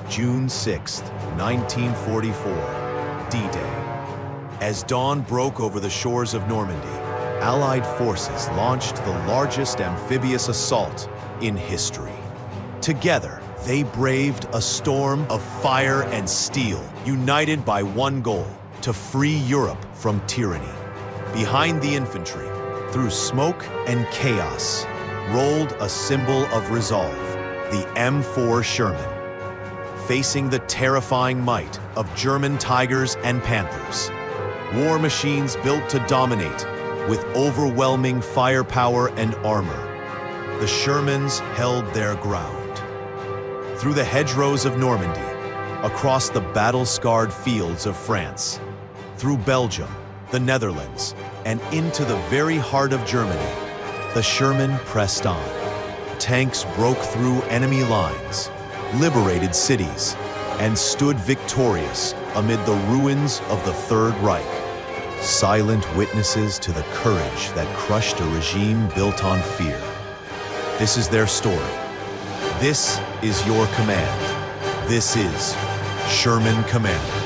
June 6, 1944, D-Day. As dawn broke over the shores of Normandy, Allied forces launched the largest amphibious assault in history. Together, they braved a storm of fire and steel, united by one goal: to free Europe from tyranny. Behind the infantry, through smoke and chaos, rolled a symbol of resolve, the M4 Sherman. Facing the terrifying might of German Tigers and Panthers, war machines built to dominate with overwhelming firepower and armor, the Shermans held their ground. Through the hedgerows of Normandy, across the battle-scarred fields of France, through Belgium, the Netherlands, and into the very heart of Germany, the Sherman pressed on. Tanks broke through enemy lines, liberated cities, and stood victorious amid the ruins of the Third Reich, silent witnesses to the courage that crushed a regime built on fear. This is their story. This is your command. This is Sherman Commander.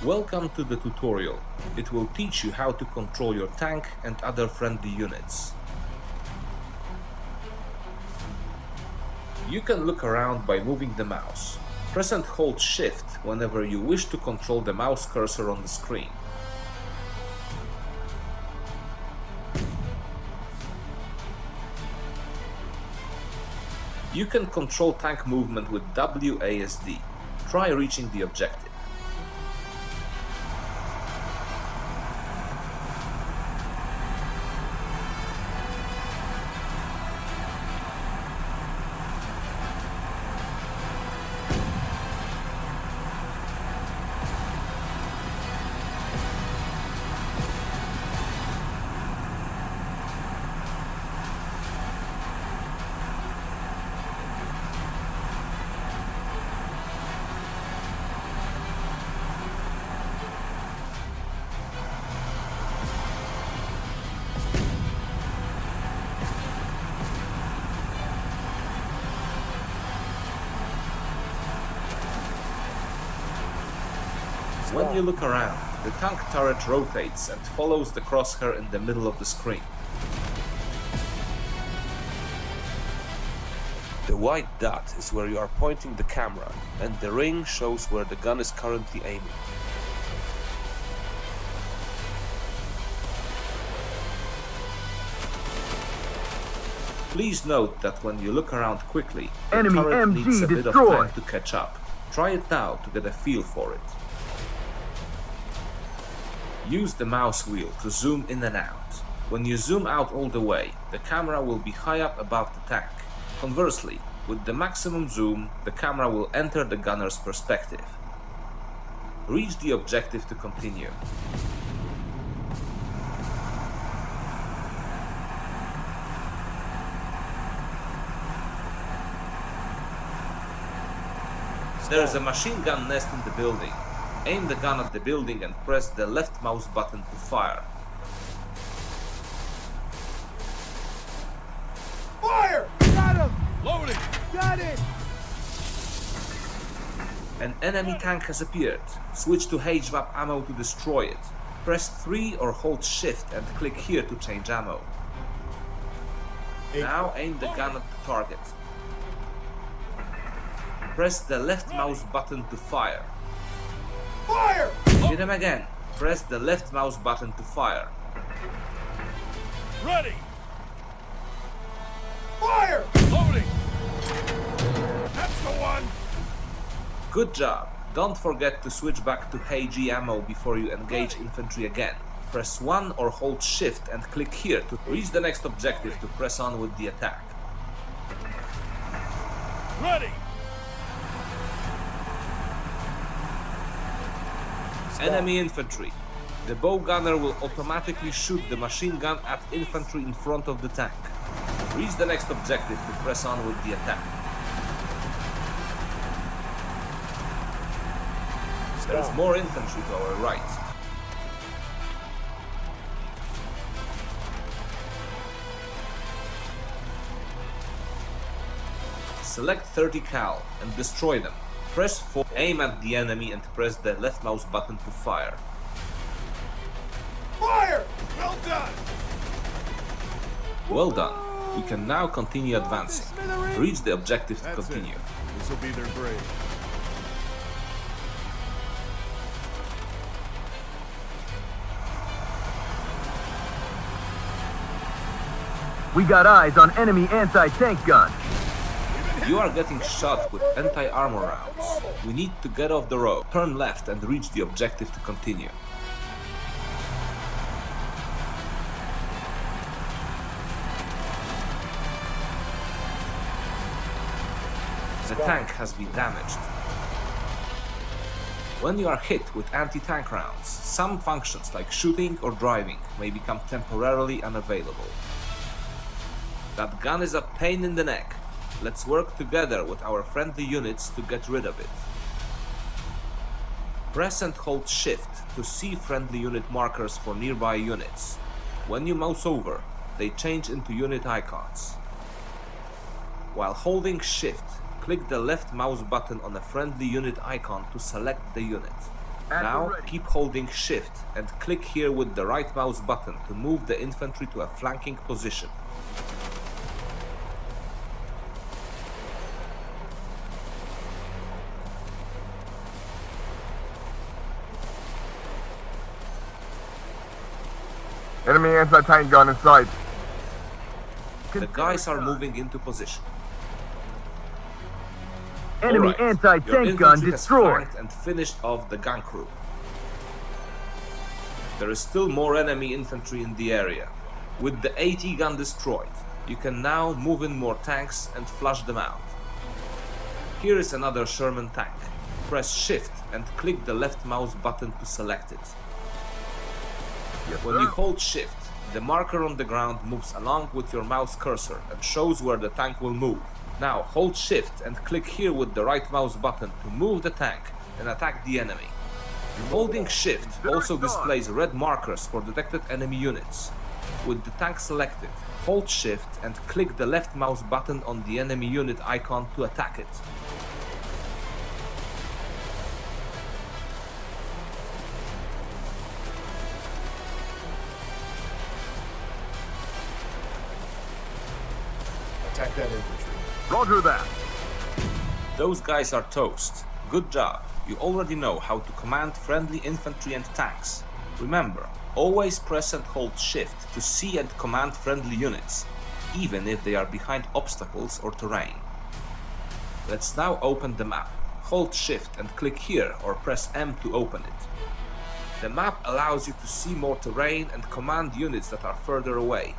Welcome to the tutorial. It will teach you how to control your tank and other friendly units. You can look around by moving the mouse. Press and hold Shift whenever you wish to control the mouse cursor on the screen. You can control tank movement with WASD. Try reaching the objective. When you look around, the tank turret rotates and follows the crosshair in the middle of the screen. The white dot is where you are pointing the camera, and the ring shows where the gun is currently aiming. Please note that when you look around quickly, the turret needs a bit of time to catch up. Try it now to get a feel for it. Use the mouse wheel to zoom in and out. When you zoom out all the way, the camera will be high up above the tank. Conversely, with the maximum zoom, the camera will enter the gunner's perspective. Reach the objective to continue. There is a machine gun nest in the building. Aim the gun at the building and press the left mouse button to fire. Fire! Got him! Loading! Got it! An enemy tank has appeared. Switch to HVAP ammo to destroy it. Press 3 or hold shift and click here to change ammo. Now aim the gun at the target. Press the left mouse button to fire. Fire! Hit him again. Press the left mouse button to fire. Ready! Fire! Loading! That's the one! Good job. Don't forget to switch back to HE ammo before you engage infantry again. Press 1 or hold shift and click here to reach the next objective to press on with the attack. Ready! Enemy infantry. The bow gunner will automatically shoot the machine gun at infantry in front of the tank. Reach the next objective to press on with the attack. There is more infantry to our right. Select 30 cal and destroy them. Press 4, aim at the enemy and press the left mouse button to fire. Fire! Well done! Well done. We can now continue advancing. Reach the objective to continue. This will be their grave. We got eyes on enemy anti-tank gun. You are getting shot with anti-armor rounds. We need to get off the road. Turn left and reach the objective to continue. The tank has been damaged. When you are hit with anti-tank rounds, some functions like shooting or driving may become temporarily unavailable. That gun is a pain in the neck. Let's work together with our friendly units to get rid of it. Press and hold shift to see friendly unit markers for nearby units. When you mouse over, they change into unit icons. While holding shift, click the left mouse button on a friendly unit icon to select the unit. Now keep holding shift and click here with the right mouse button to move the infantry to a flanking position. Enemy anti-tank gun in sight. The guys are moving into position. Enemy Alright, your anti-tank gun infantry has destroyed. flanked and finished off the gun crew. There is still more enemy infantry in the area. With the AT gun destroyed, you can now move in more tanks and flush them out. Here is another Sherman tank. Press shift and click the left mouse button to select it. When you hold shift, the marker on the ground moves along with your mouse cursor and shows where the tank will move. Now hold shift and click here with the right mouse button to move the tank and attack the enemy. Holding shift also displays red markers for detected enemy units. With the tank selected, hold shift and click the left mouse button on the enemy unit icon to attack it. Attack that infantry. Roger that. Those guys are toast. Good job. You already know how to command friendly infantry and tanks. Remember, always press and hold shift to see and command friendly units, even if they are behind obstacles or terrain. Let's now open the map. Hold shift and click here or press M to open it. The map allows you to see more terrain and command units that are further away.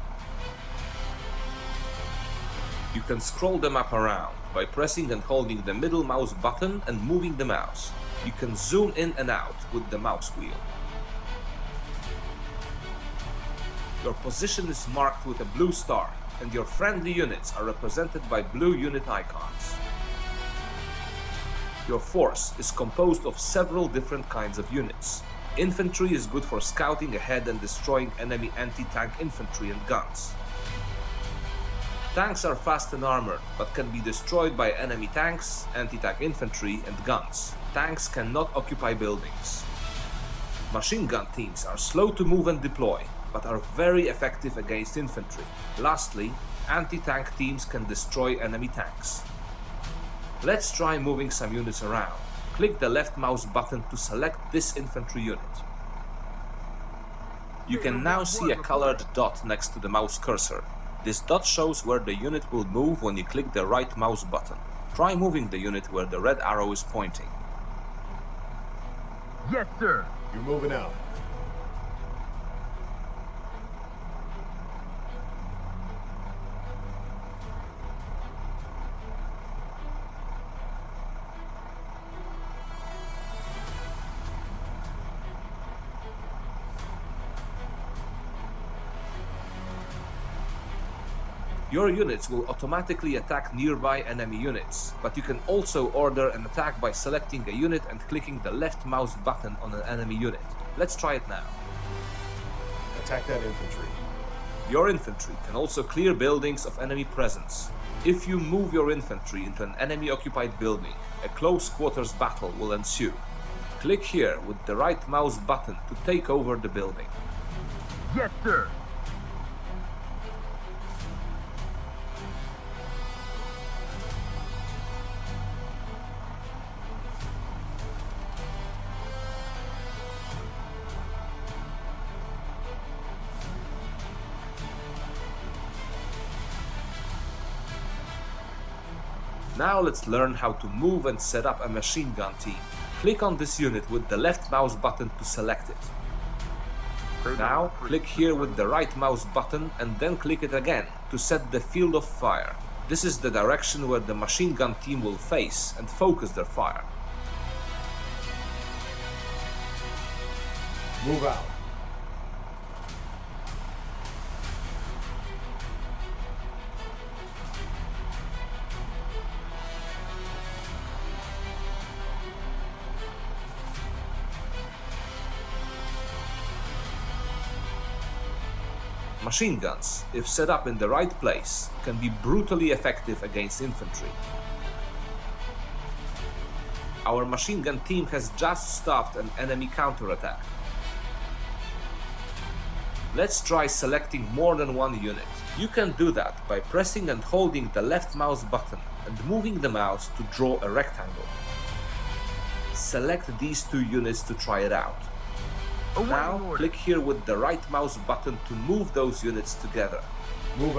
You can scroll the map around by pressing and holding the middle mouse button and moving the mouse. You can zoom in and out with the mouse wheel. Your position is marked with a blue star, and your friendly units are represented by blue unit icons. Your force is composed of several different kinds of units. Infantry is good for scouting ahead and destroying enemy anti-tank infantry and guns. Tanks are fast and armored, but can be destroyed by enemy tanks, anti-tank infantry, and guns. Tanks cannot occupy buildings. Machine gun teams are slow to move and deploy, but are very effective against infantry. Lastly, anti-tank teams can destroy enemy tanks. Let's try moving some units around. Click the left mouse button to select this infantry unit. You can now see a colored dot next to the mouse cursor. This dot shows where the unit will move when you click the right mouse button. Try moving the unit where the red arrow is pointing. Yes, sir. You're moving out. Your units will automatically attack nearby enemy units, but you can also order an attack by selecting a unit and clicking the left mouse button on an enemy unit. Let's try it now. Attack that infantry. Your infantry can also clear buildings of enemy presence. If you move your infantry into an enemy-occupied building, a close quarters battle will ensue. Click here with the right mouse button to take over the building. Yes, sir. Now let's learn how to move and set up a machine gun team. Click on this unit with the left mouse button to select it. Now click here with the right mouse button and then click it again to set the field of fire. This is the direction where the machine gun team will face and focus their fire. Move out. Machine guns, if set up in the right place, can be brutally effective against infantry. Our machine gun team has just stopped an enemy counterattack. Let's try selecting more than one unit. You can do that by pressing and holding the left mouse button and moving the mouse to draw a rectangle. Select these two units to try it out. Now, click here with the right mouse button to move those units together.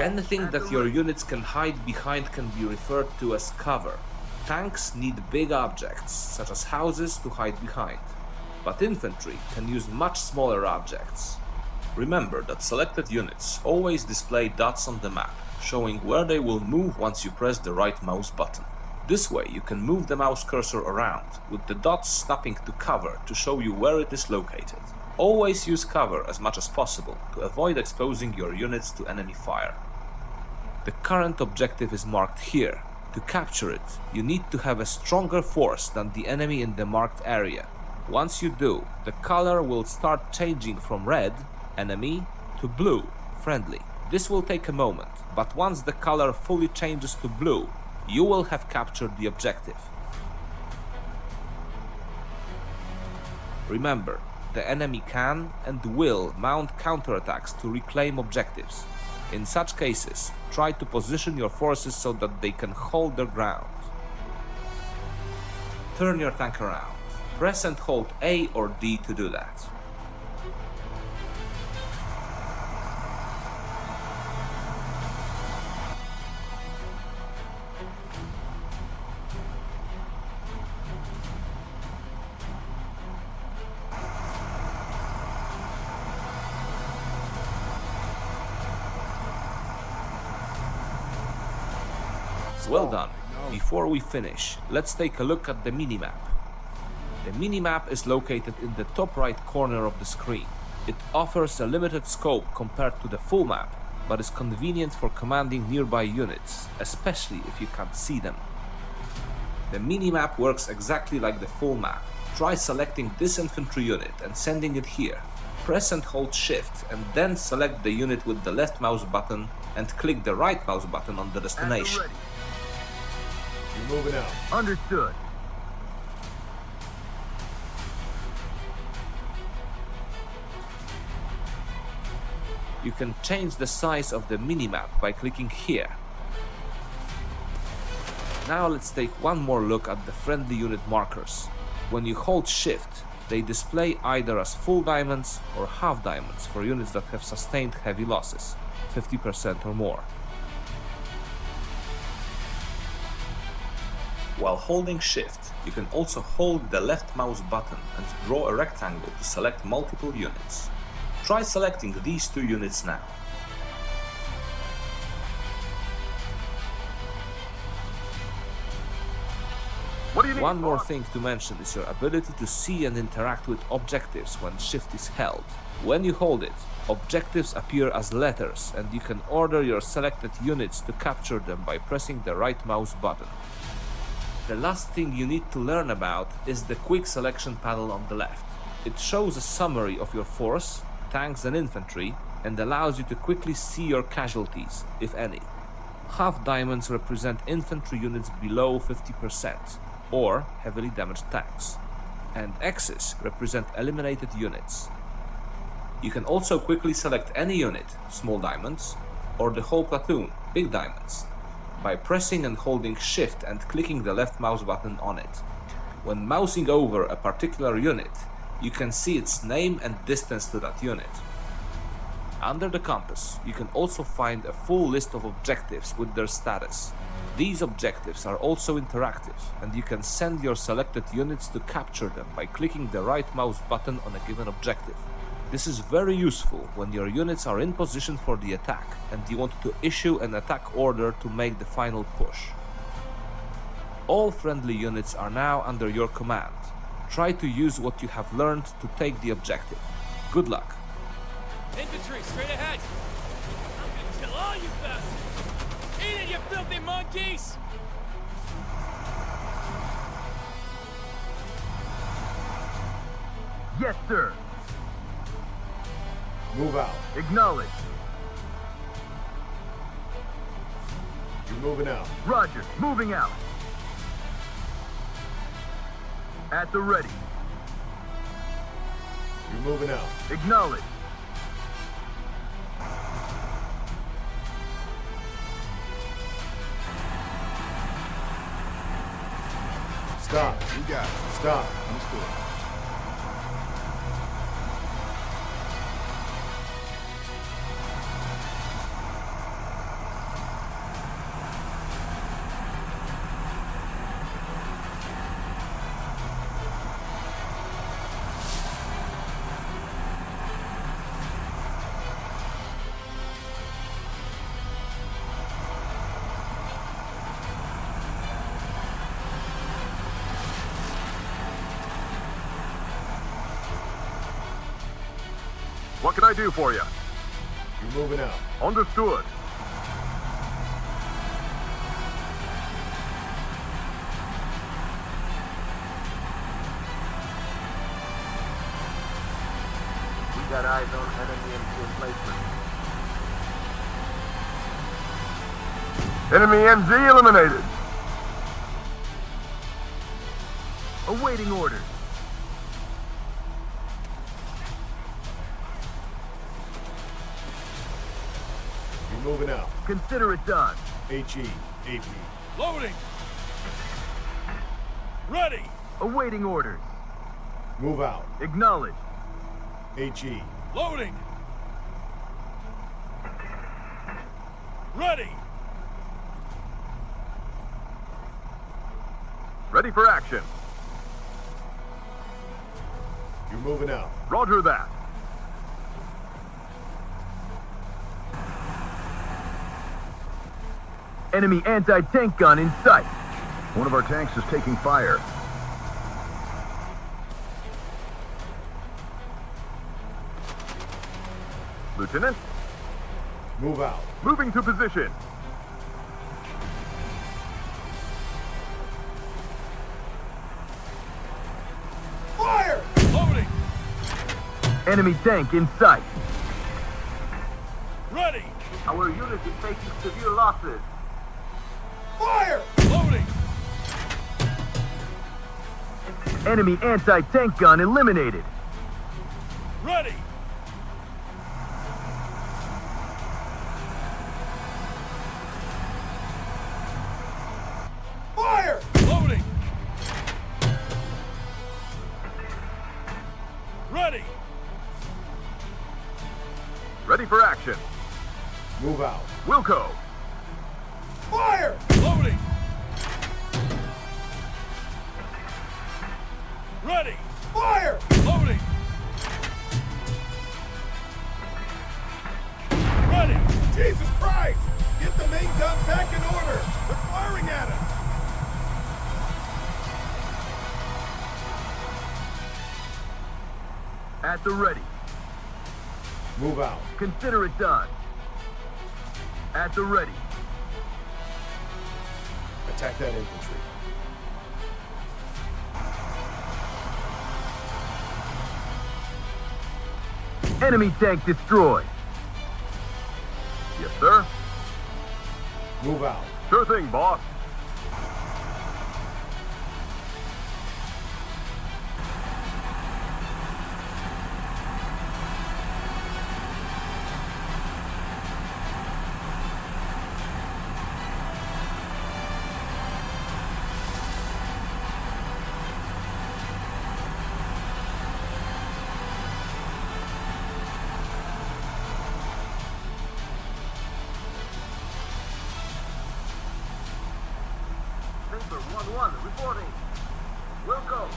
Anything that your units can hide behind can be referred to as cover. Tanks need big objects, such as houses, to hide behind, but infantry can use much smaller objects. Remember that selected units always display dots on the map, showing where they will move once you press the right mouse button. This way you can move the mouse cursor around, with the dots snapping to cover to show you where it is located. Always use cover as much as possible to avoid exposing your units to enemy fire. The current objective is marked here. To capture it, you need to have a stronger force than the enemy in the marked area. Once you do, the color will start changing from red, enemy, to blue, friendly. This will take a moment, but once the color fully changes to blue, you will have captured the objective. Remember, the enemy can and will mount counterattacks to reclaim objectives. In such cases, try to position your forces so that they can hold their ground. Turn your tank around. Press and hold A or D to do that. Well done. Before we finish, let's take a look at the minimap. The minimap is located in the top right corner of the screen. It offers a limited scope compared to the full map, but is convenient for commanding nearby units, especially if you can't see them. The minimap works exactly like the full map. Try selecting this infantry unit and sending it here. Press and hold shift and then select the unit with the left mouse button and click the right mouse button on the destination. You're moving out. Understood. You can change the size of the minimap by clicking here. Now let's take one more look at the friendly unit markers. When you hold shift, they display either as full diamonds or half diamonds for units that have sustained heavy losses, 50% or more. While holding shift, you can also hold the left mouse button and draw a rectangle to select multiple units. Try selecting these two units now. What do you need? One more thing to mention is your ability to see and interact with objectives when shift is held. When you hold it, objectives appear as letters and you can order your selected units to capture them by pressing the right mouse button. The last thing you need to learn about is the quick selection panel on the left. It shows a summary of your force, tanks and infantry, and allows you to quickly see your casualties, if any. Half diamonds represent infantry units below 50%, or heavily damaged tanks, and X's represent eliminated units. You can also quickly select any unit, small diamonds, or the whole platoon, big diamonds, by pressing and holding shift and clicking the left mouse button on it. When mousing over a particular unit, you can see its name and distance to that unit. Under the compass, you can also find a full list of objectives with their status. These objectives are also interactive, and you can send your selected units to capture them by clicking the right mouse button on a given objective. This is very useful when your units are in position for the attack and you want to issue an attack order to make the final push. All friendly units are now under your command. Try to use what you have learned to take the objective. Good luck. Infantry, straight ahead! I'm gonna kill all you bastards! Eat it, you filthy monkeys! Yes, sir. Move out. Acknowledge. You're moving out. Roger. Moving out. At the ready. You're moving out. Acknowledge. Stop. You got it. Stop. Understood. What can I do for you? You're moving out. Understood. We got eyes on enemy MG placement. Enemy MG eliminated. Awaiting orders. You're moving out. Consider it done. HE. AP. Loading! Ready! Awaiting orders. Move out. Acknowledge. HE. Loading! Ready! Ready for action. You're moving out. Roger that. Enemy anti-tank gun in sight. One of our tanks is taking fire. Lieutenant, Move out. moving to position. Enemy tank in sight. Ready! Our unit is taking severe losses. Fire! Loading! Enemy anti-tank gun eliminated. Ready! Fire! Loading! Ready! Ready for action. Move out. Wilco. Fire! Loading! Ready! Fire! Loading! Ready! Jesus Christ! Get the main gun back in order! They're firing at us! At the ready. Move out. Consider it done. At the ready. Attack that infantry. Enemy tank destroyed. Yes, sir. Move out. Sure thing, boss. Paper 1-1 reporting. Wilco.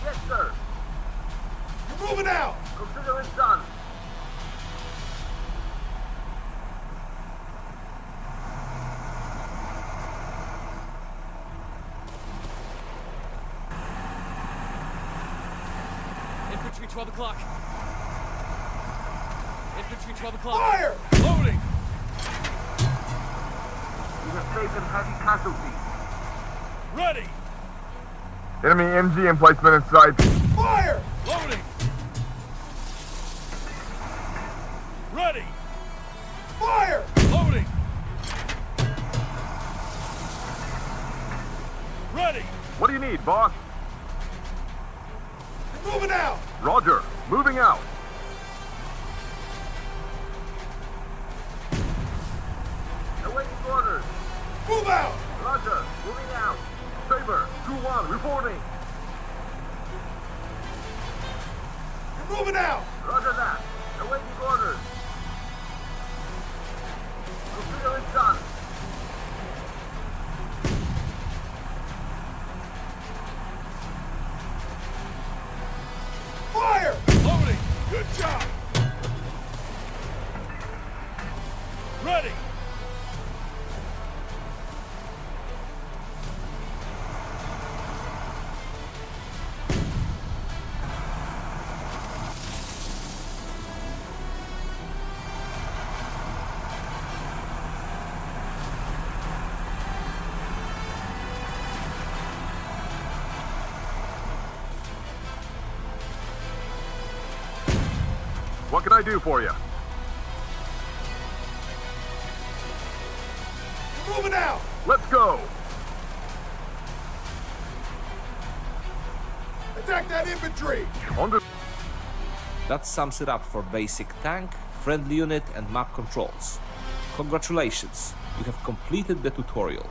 Yes, sir. You're moving out! Consider it done. Infantry 12 o'clock. Infantry 12 o'clock. Fire! Loading! We have taken heavy casualties. Ready! Enemy MG emplacement in sight. Fire! Loading! Ready! Fire! Loading! Ready! What do you need, boss? You're moving out! Roger. Moving out. Awaiting orders. Move out! Roger. Moving out. Saber 2-1 reporting. You're moving out! Roger that. Awaiting orders. Consider it done. Fire! Loading! Good job! Ready! What can I do for you? You're moving out! Let's go. Attack that infantry! Under. That sums it up for basic tank, friendly unit and map controls. Congratulations, you have completed the tutorial.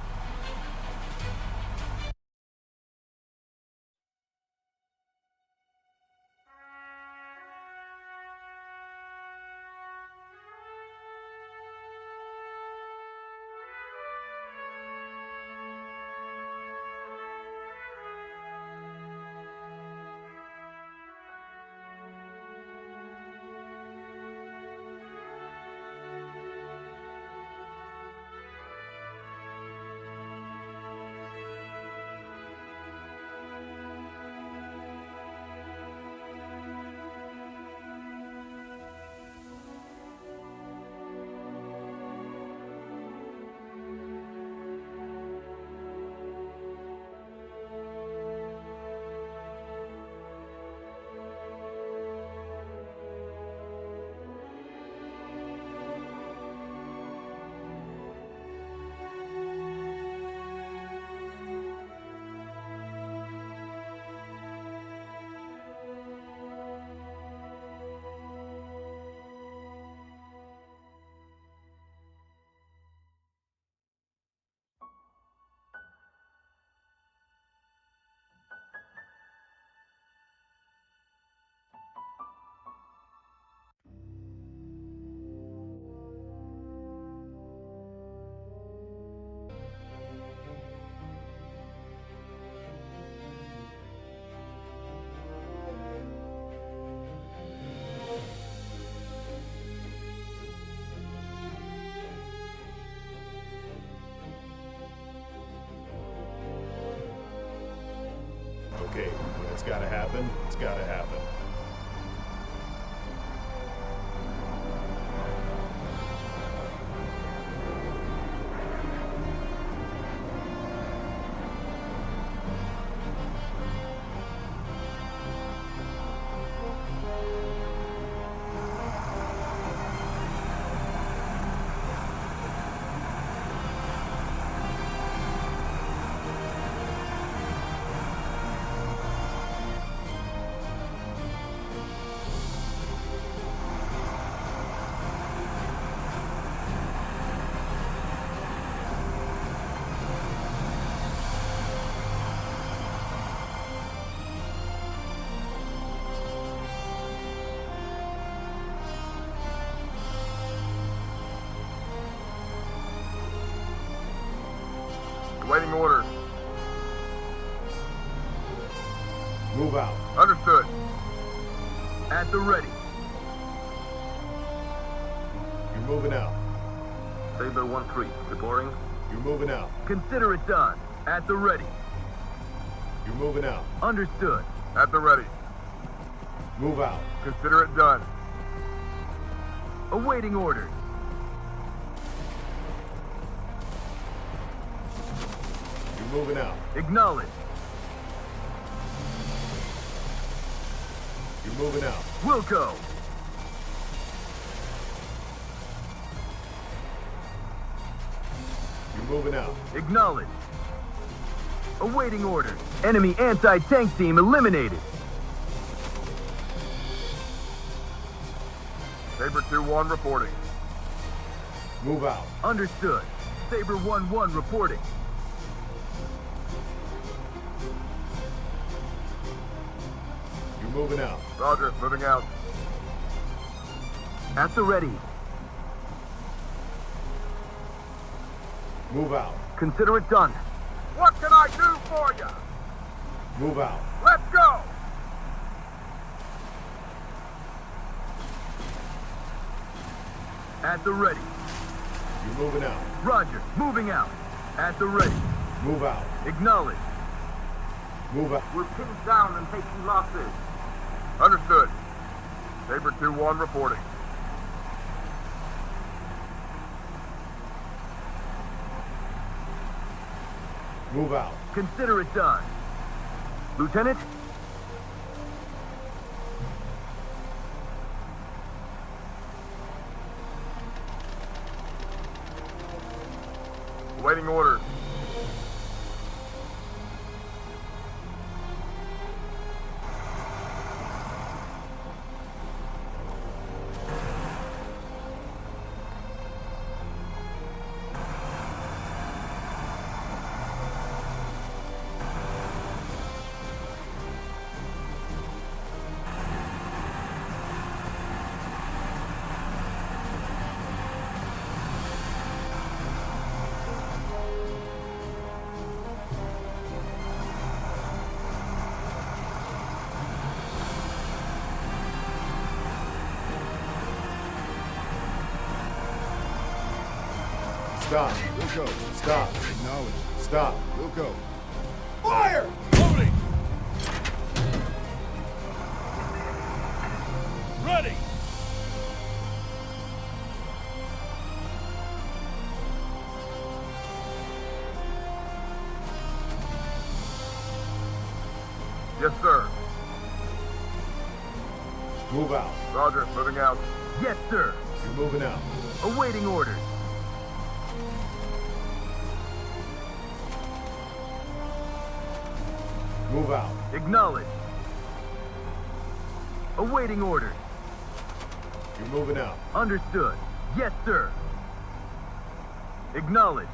gotta happen. It's gotta happen. Waiting orders. Move out. Understood. At the ready. You're moving out. Saber 1-3, reporting. You're moving out. Consider it done. At the ready. You're moving out. Understood. At the ready. Move out. Consider it done. Awaiting orders. You're moving out. Acknowledge. You're moving out. Wilco. You're moving out. Acknowledge. Awaiting orders. Enemy anti-tank team eliminated. Saber 2-1 reporting. Move out. Understood. Saber 1-1 reporting. You're moving out. Roger, moving out. At the ready. Move out. Consider it done. What can I do for you? Move out. Let's go! At the ready. You're moving out. Roger, moving out. At the ready. Move out. Acknowledge. Move out. We're pinned down and taking losses. Understood. Saber 2-1 reporting. Move out. Consider it done. Lieutenant? Awaiting orders. Stop. We'll go. Stop. Acknowledge. Stop. We'll go. Fire! Loading! Ready! Yes, sir. Move out. Roger, moving out. Yes, sir. You're moving out. Awaiting orders. Move out. Acknowledge. Awaiting orders. You're moving out. Understood. Yes, sir. Acknowledge.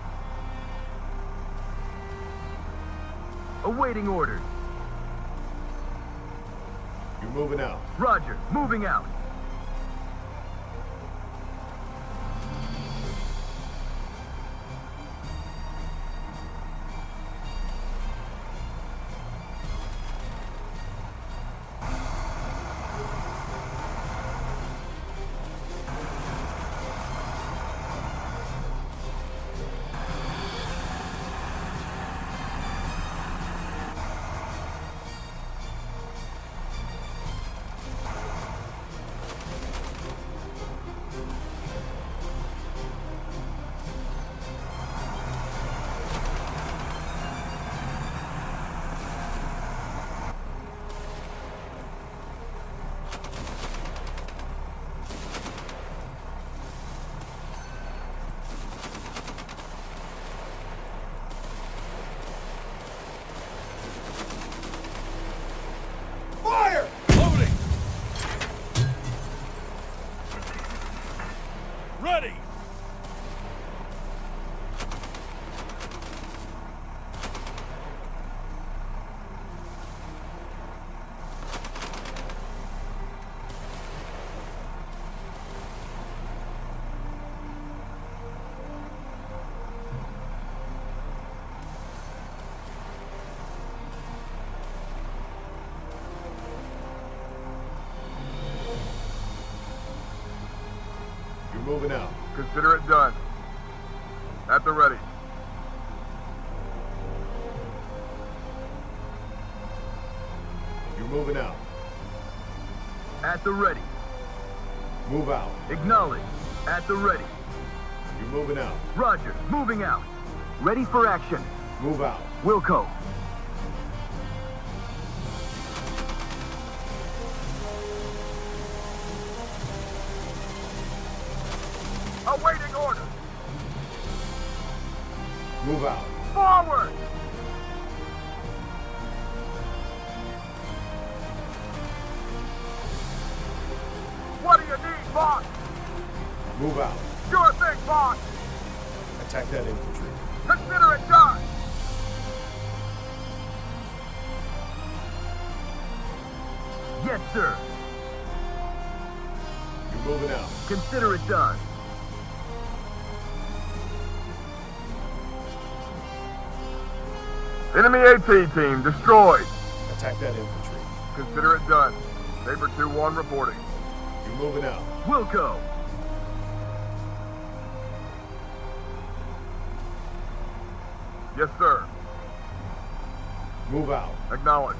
Awaiting orders. You're moving out. Roger, moving out. Ready! You're moving out. Consider it done. At the ready. You're moving out. At the ready. Move out. Acknowledge. At the ready. You're moving out. Roger. Moving out. Ready for action. Move out. Wilco. Awaiting orders. Move out. Forward. What do you need, boss? Move out. Sure thing, boss. Attack that infantry. Consider it done. Yes, sir. You're moving out. Consider it done. Enemy AT team destroyed. Attack that infantry. Consider it done. Saber 2-1 reporting. You're moving out. Wilco. Yes, sir. Move out. Acknowledge.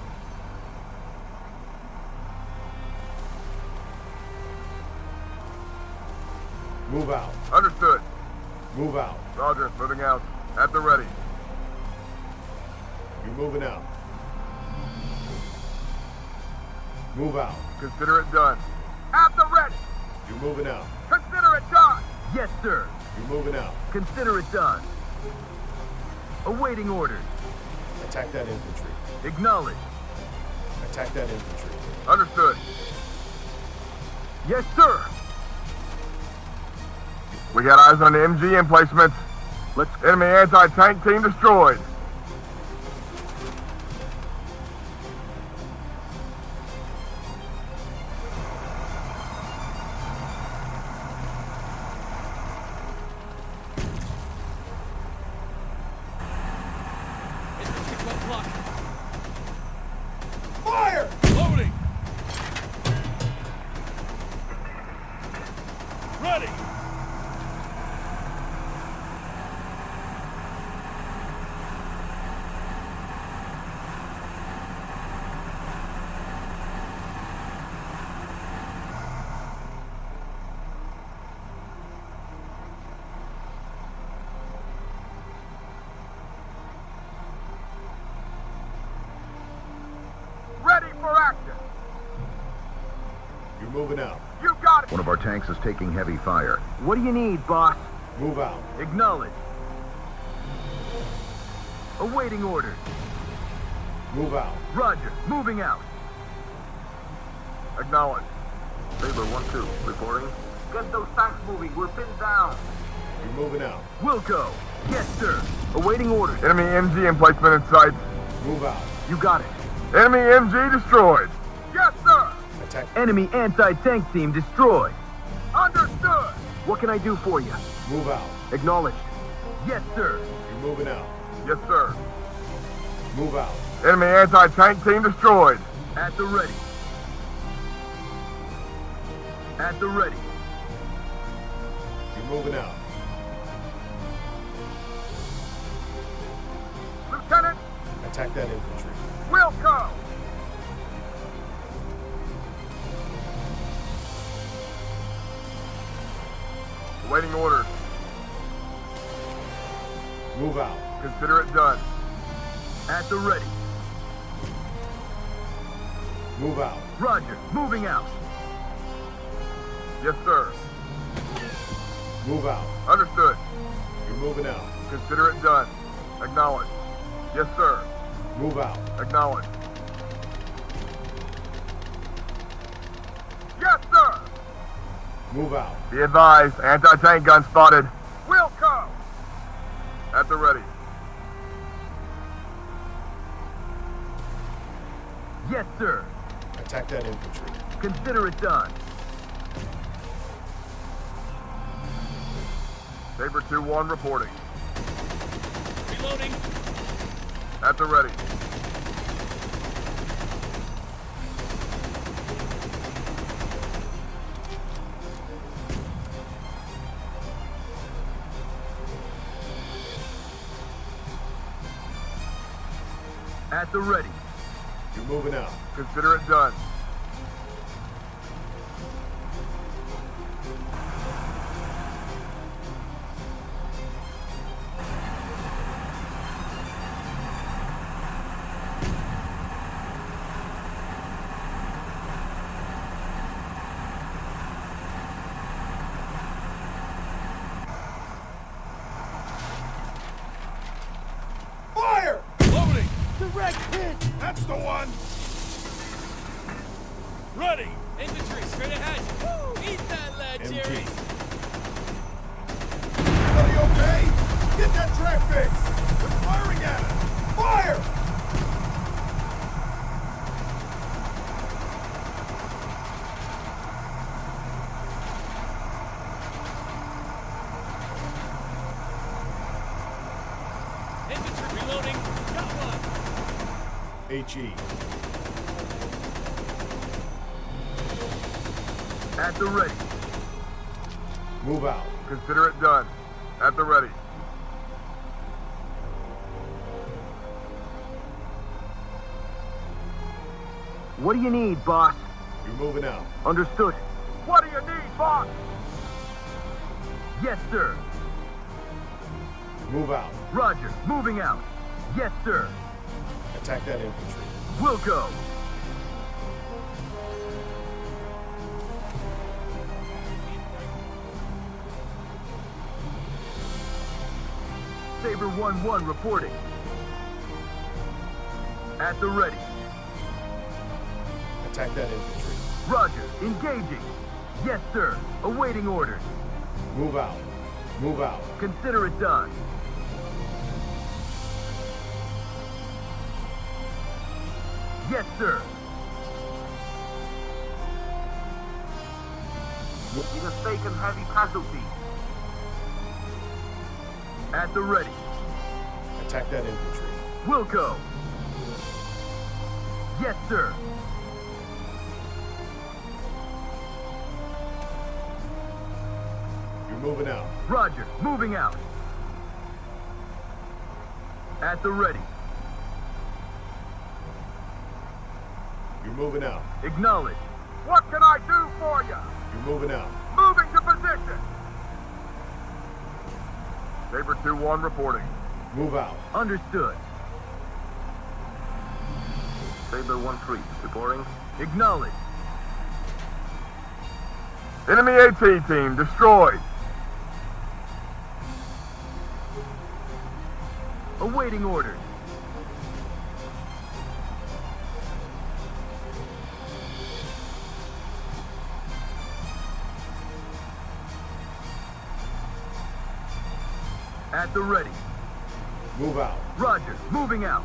Move out. Understood. Move out. Roger, moving out. At the ready. You're moving out. Move out. Consider it done. At the ready. You're moving out. Consider it done. Yes, sir. You're moving out. Consider it done. Awaiting orders. Attack that infantry. Acknowledge. Attack that infantry. Understood. Yes, sir. We got eyes on the MG emplacements. Enemy anti-tank team destroyed. Infantry 1 block. Fire! Loading. Ready. Ready for action. You're moving out. You got it. One of our tanks is taking heavy fire. What do you need, boss? Move out. Acknowledge. Awaiting orders. Move out. Roger. Moving out. Acknowledge. Saber 1-2. Reporting. Get those tanks moving. We're pinned down. You're moving out. Wilco. Yes, sir. Awaiting orders. Enemy MG emplacement in sight. Move out. You got it. Enemy MG destroyed. Yes, sir. Attack. Enemy anti-tank team destroyed. Understood. What can I do for you? Move out. Acknowledged. Yes, sir. You're moving out. Yes, sir. Move out. Enemy anti-tank team destroyed. At the ready. At the ready. You're moving out. Lieutenant, Attack that infantry. Wilco. Awaiting orders. Move out. Consider it done. At the ready. Move out. Roger. Moving out. Yes, sir. Move out. Understood. You're moving out. Consider it done. Acknowledge. Yes, sir. Move out. Acknowledge. Yes, sir. Move out. Be advised, anti-tank gun spotted. Wilco! At the ready. Yes, sir. Attack that infantry. Consider it done. Saber 2-1 reporting. Reloading. At the ready. At the ready. You're moving out. Consider it done. Fire! Loading. Direct hit! That's the one! Ready. Infantry, straight ahead. Woo! Eat that, lad, MG. Jerry. Everybody okay? Get that track fixed! They're firing at us! Fire! Infantry, reloading. Got one. HE. At the ready. Move out. Consider it done. At the ready. What do you need, boss? You're moving out. Understood. What do you need, boss? Yes, sir. Move out. Roger. Moving out. Yes, sir. Attack that infantry. Wilco. Saber 1-1 reporting. At the ready. Attack that infantry. Roger. Engaging. Yes, sir. Awaiting orders. Move out. Move out. Consider it done. Yes, sir. We have taken heavy casualties. At the ready. Attack that infantry. Wilco. Yes, sir. You're moving out. Roger. Moving out. At the ready. You're moving out. Acknowledge. What can I do for you? You're moving out. Moving to position. Saber 2-1 reporting. Move out. Understood. Saber 1-3 reporting. Acknowledge. Enemy AT team destroyed. Awaiting orders. At the ready. Move out. Roger. Moving out.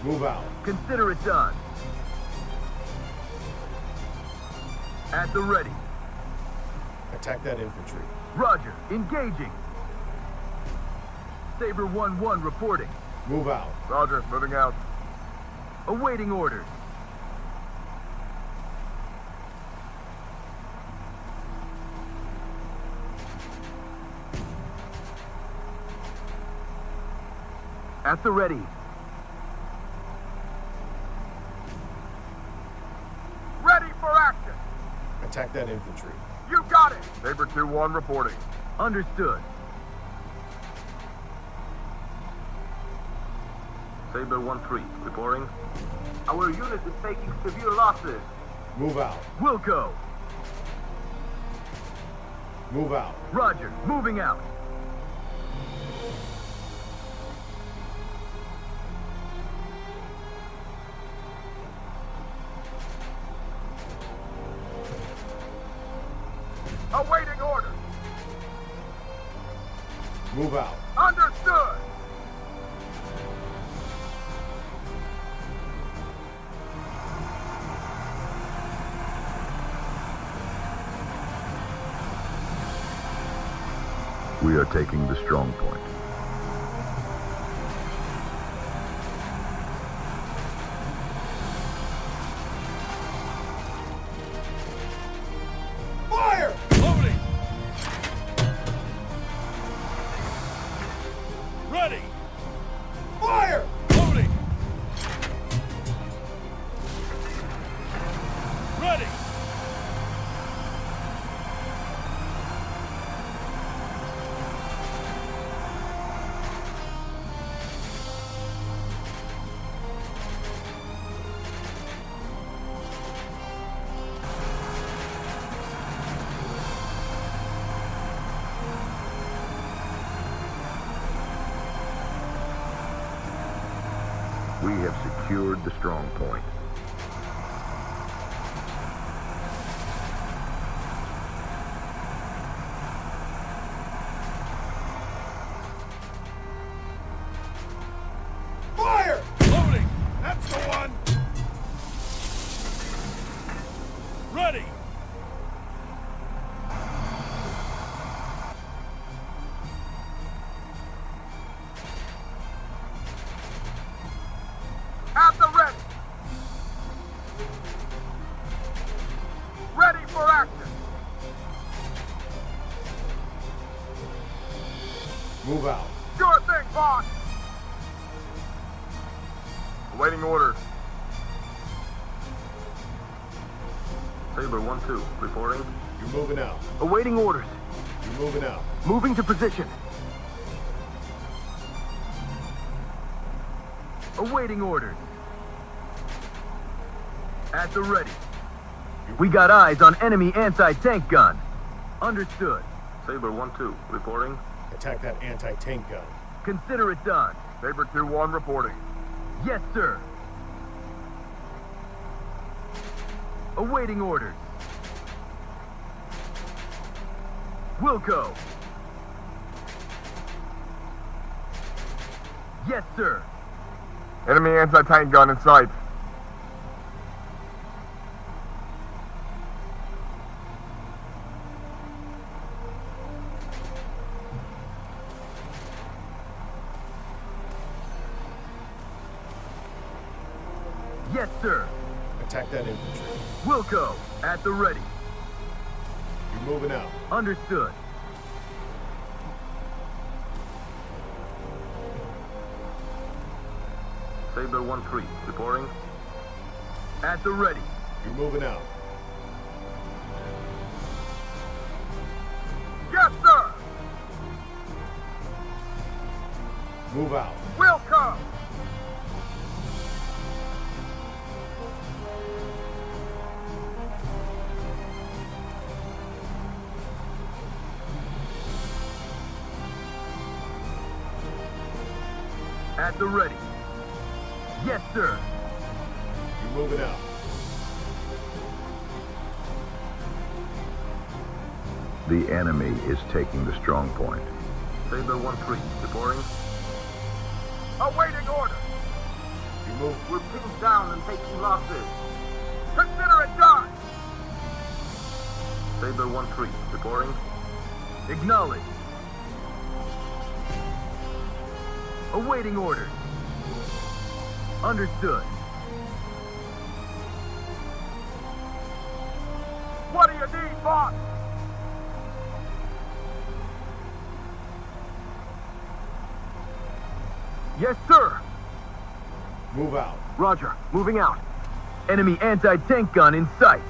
Move out. Consider it done. At the ready. Attack that infantry. Roger. Engaging. Saber 1-1 reporting. Move out. Roger, moving out. Awaiting orders. At the ready. Ready for action. Attack that infantry. You got it. Saber 2-1 reporting. Understood. Saber 1-3 reporting. Our unit is taking severe losses. Move out. Wilco. Move out. Roger. Moving out. Awaiting orders. Move out. Understood. We are taking the strong point. Fire! Loading! Ready! Fire! Loading! Ready! We have secured the strong point. Fire! Loading! That's the one! Ready! At the ready. Ready for action. Move out. Sure thing, boss. Awaiting orders. Saber 1-2, reporting. You're moving out. Awaiting orders. You're moving out. Moving to position. Awaiting orders. At the ready. We got eyes on enemy anti-tank gun. Understood. Saber 1-2, reporting. Attack that anti-tank gun. Consider it done. Saber 2-1, reporting. Yes, sir. Awaiting orders. Wilco. Yes, sir. Enemy anti-tank gun in sight. Yes, sir. Attack that infantry. Wilco. At the ready. You're moving out. Understood. Saber 1-3, reporting. At the ready. You're moving out. Yes, sir. Move out. Will come. At the ready. Yes, sir. You're moving out. The enemy is taking the strong point. Saber 1-3, reporting. Awaiting order. You move. We're pinned down and taking losses. Consider it done. Saber 1-3, reporting. Acknowledged. Awaiting orders. Understood. What do you need, boss? Yes, sir. Move out. Roger. Moving out. Enemy anti-tank gun in sight.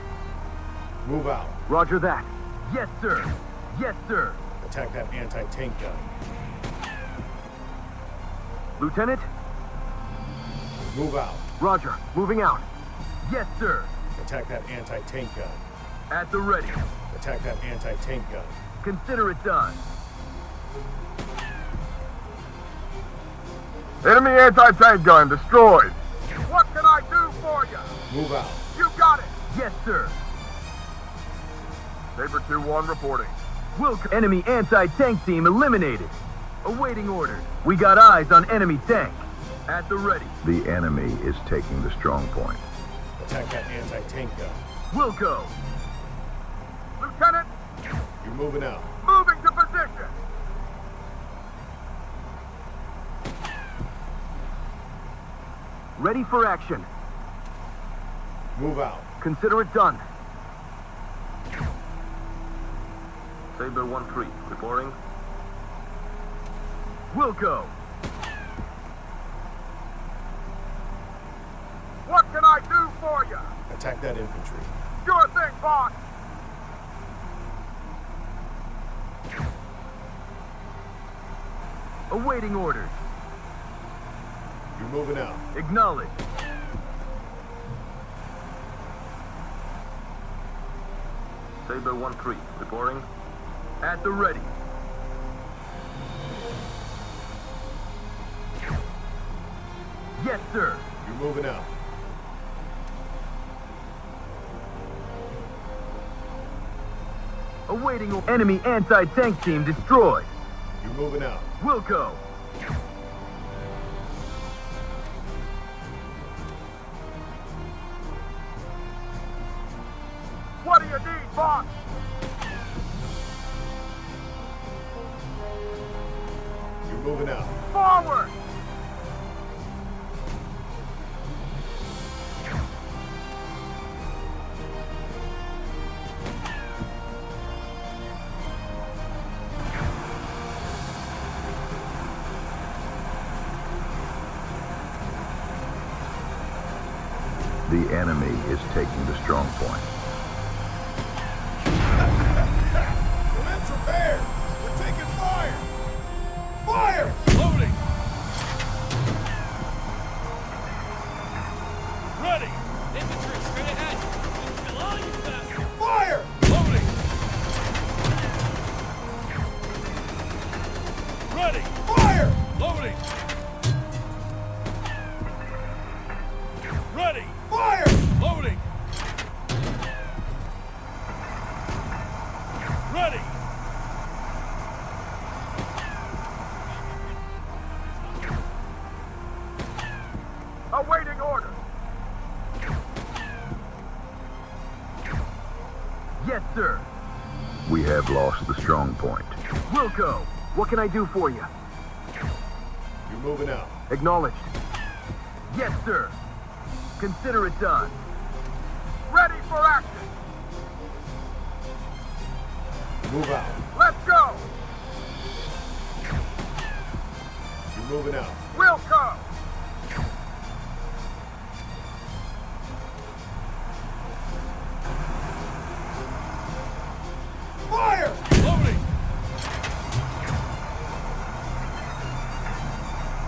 Move out. Roger that. Yes, sir. Yes, sir. Attack that anti-tank gun. Lieutenant? Move out. Roger. Moving out. Yes, sir. Attack that anti-tank gun. At the ready. Attack that anti-tank gun. Consider it done. Enemy anti-tank gun destroyed. What can I do for you? Move out. You got it. Yes, sir. Saber 2-1 reporting. Wilco. Enemy anti-tank team eliminated. Awaiting orders. We got eyes on enemy tank. At the ready. The enemy is taking the strong point. Attack that anti-tank gun. Wilco. Lieutenant, You're moving out. moving to position. Ready for action. Move out. Consider it done. Saber 1-3, reporting. Wilco. What can I do for you? Attack that infantry. Sure thing, boss. Awaiting orders. You're moving out. Acknowledged. Saber 1-3, reporting. At the ready. Yes, sir. You're moving out. Awaiting enemy anti-tank team destroyed. You're moving out. Wilco. What do you need, boss? You're moving out. Forward! The enemy is taking the strong point. Commence repair. We're taking fire. Fire! Loading! Ready! Infantry, straight ahead! Kill all you bastards! Fire! Loading! Ready! Fire! Loading! Ready! Fire! Loading! Ready! Awaiting order. Yes, sir. We have lost the strong point. Wilco. What can I do for you? You're moving out. Acknowledged. Yes, sir. Consider it done. Ready for action. Move out. Let's go. You're moving out. Wilco. Fire! Loading!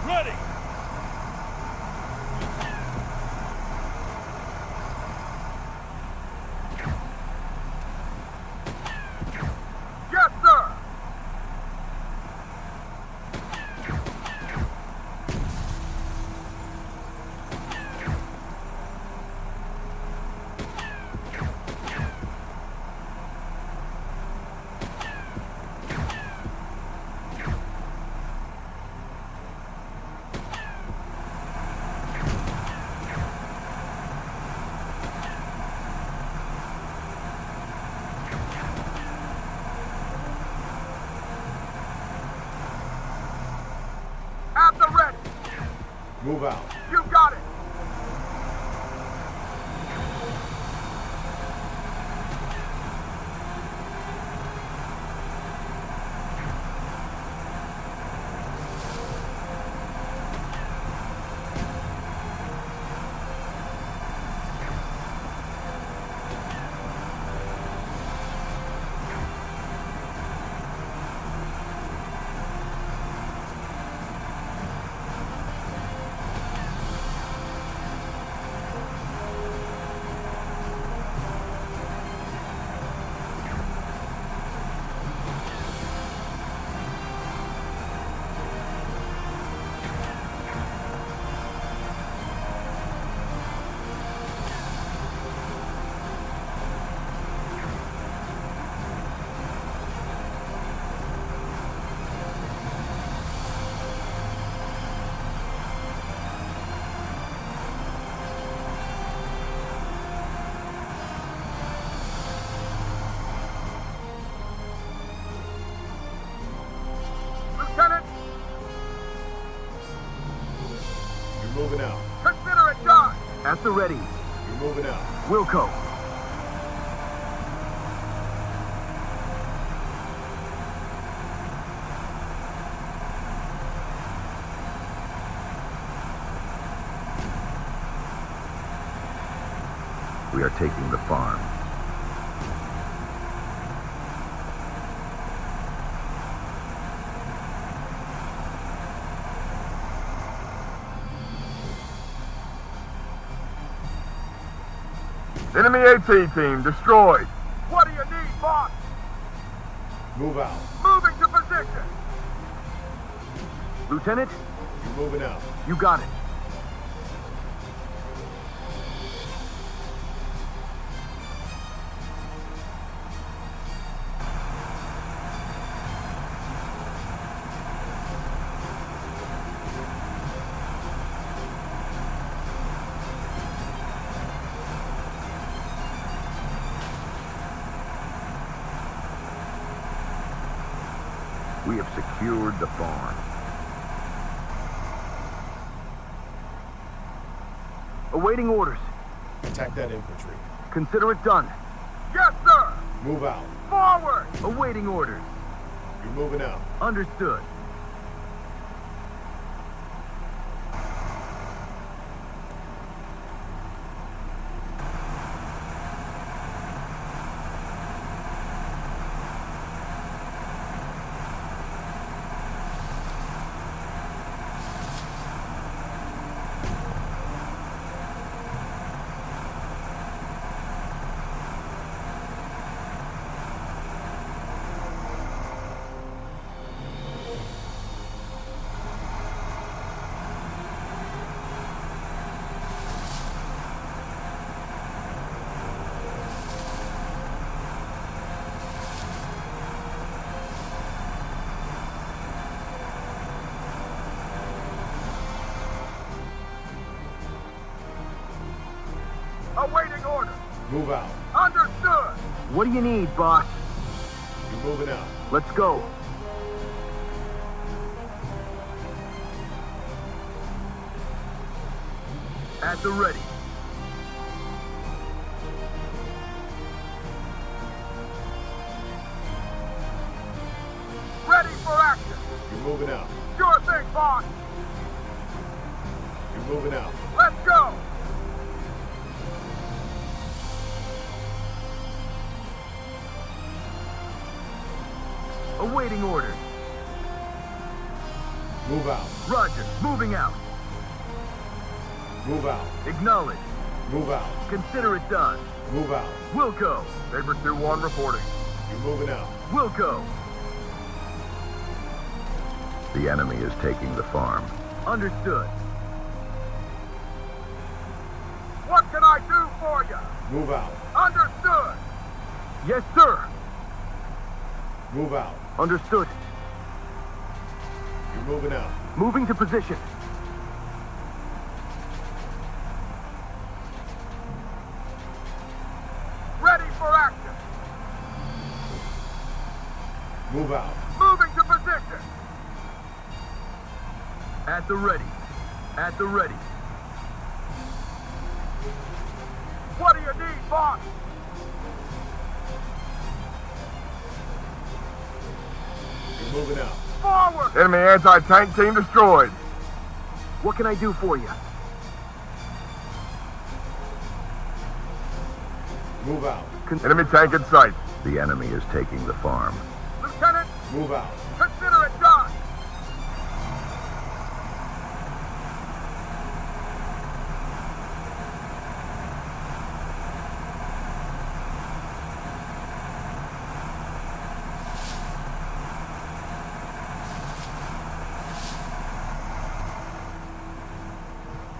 Ready! Yes, sir. At the ready. Move out. You got it. moving out. Consider it done! At the ready. You're moving out. Wilco. We are taking the farm. Enemy AT team destroyed. What do you need, boss? Move out. Moving to position. Lieutenant, You're moving out. you got it. We have secured the farm. Awaiting orders. Attack that infantry. Consider it done. Yes, sir! Move out. Forward! Awaiting orders. You're moving out. Understood. Awaiting order. Move out. Understood. What do you need, boss? You're moving out. Let's go. At the ready. Ready for action. You're moving out. Sure thing, boss. You're moving out. Let's go. Awaiting orders. Move out. Roger. Moving out. Move out. Acknowledge. Move out. Consider it done. Move out. Wilco. Saber 2-1 reporting. You're moving out. Wilco. The enemy is taking the farm. Understood. What can I do for you? Move out. Understood. Yes, sir. Move out. Understood. You're moving out. Moving to position. Ready for action. Move out. Moving to position. At the ready. At the ready. What do you need, boss? You're moving out. Forward! Enemy anti-tank team destroyed. What can I do for you? Move out. Enemy tank in sight. The enemy is taking the farm. Lieutenant, Move out. consider it done.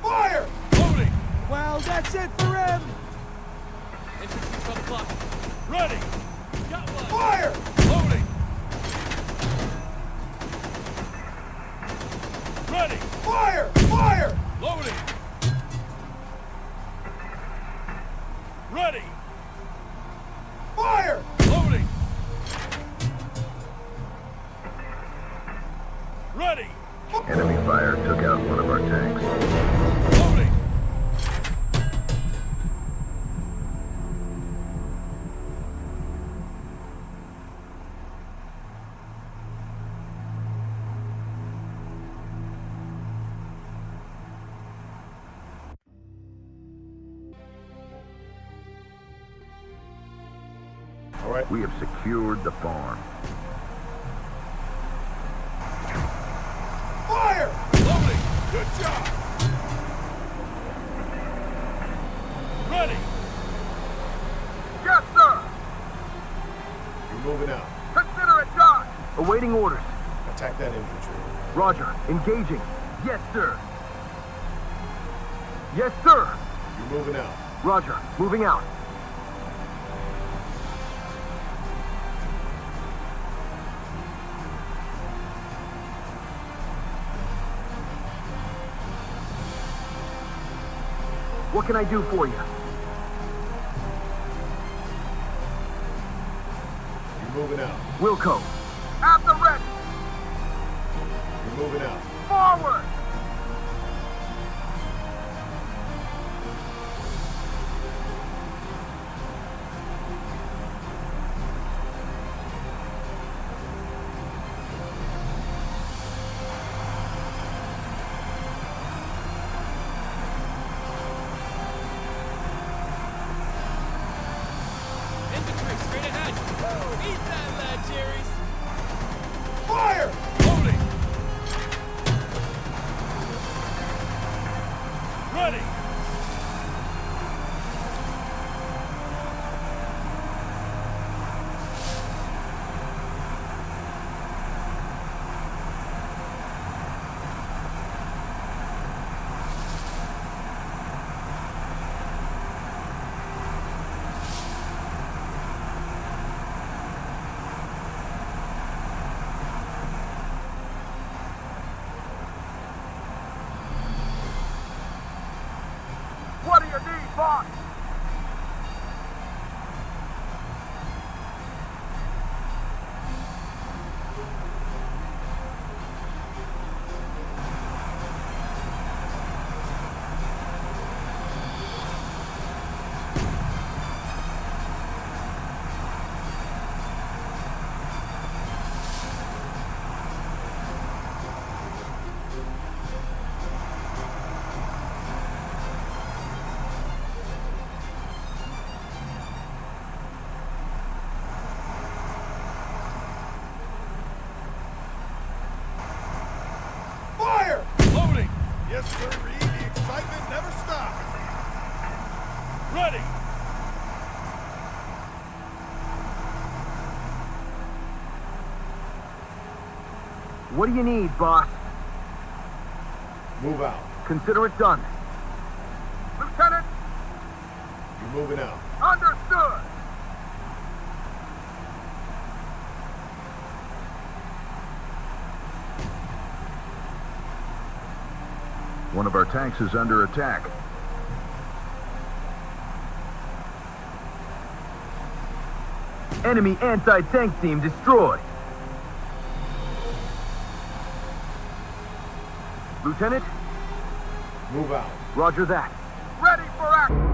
Fire! Loading! Well, that's it for him! Infantry from clock. Ready! Got one! Fire! Loading! Ready! Fire! Fire! Loading! Ready! Fire! Loading! Ready! Enemy fire took out one of our tanks. right. We have secured the farm. Fire! Loading! Good job! Ready! Yes, sir! You're moving out. Consider it done! Awaiting orders. Attack that infantry. Roger. Engaging. Yes, sir. Yes, sir! You're moving out. Roger. Moving out. What can I do for you? You're moving out. Wilco. At the ready! You're moving out. Forward! Infantry, straight ahead! Eat that, lad, Jerry's! Fire! Loading! Ready! What do you need, boss? Fire! Loading! Yes, sir, Reed. The excitement never stops. Ready! What do you need, boss? Move out. Consider it done. Lieutenant! You're moving out. Understood! One of our tanks is under attack. Enemy anti-tank team destroyed. Lieutenant, Move out. roger that. Ready for action!